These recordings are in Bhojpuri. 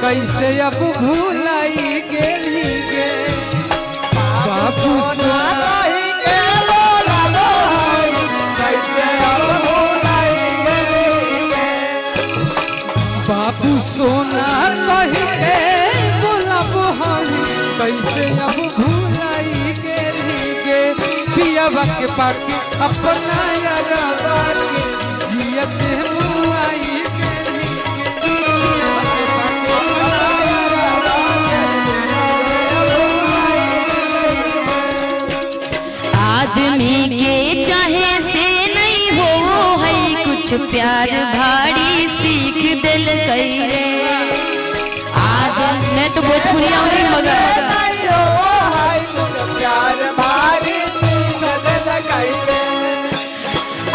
कैसे अब भूलाई गेली गे बाबू सोना के बोलाबो कैसे अब भूलाई गेली गे बाबू सोना कही के बोलाबो कैसे अब भूलाई गेली गे पियावा के पाके अपना यारवा के जियत मुआई गेली गे आदमी के चाहे से नहीं हो है कुछ प्यार भारी सीख दिल कई रे मैं तो भोजपुरिया हूँ मगर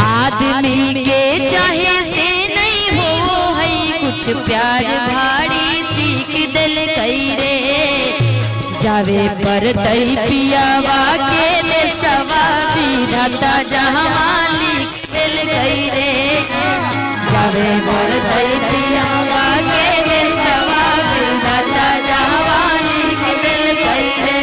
आदमी के चाहे से नहीं हो है कुछ प्यार भारी सीख दिल कई रे जावे पर तई पियावा के ले सवा विधाता जहाँ लिख दिल गई रे जावे पर तई पियावा के ले सवा विधाता जहाँ लिख दिल गई रे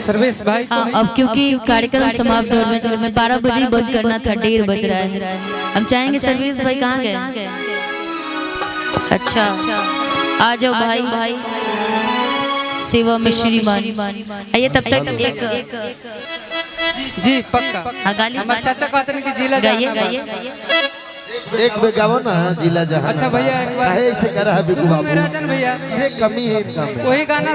सर्वेश भाई हाँ, अब क्योंकि कार्यक्रम समाप्त होने में चल में 12 बजे बंद करना था 1:30 बज रहा है हम चाहेंगे सर्वेश भाई कहाँ गए अच्छा आ जाओ भाई सेवा में श्रीमान आइए तब तक एक जी पक्का गाली चाचा कहते हैं कि जिला गाइए एक बे गाओ ना जिला जहां अच्छा भैया एक बार ऐसे करा है बिकू बाबू मेरा जन भैया ये कमी है इनका वही गाना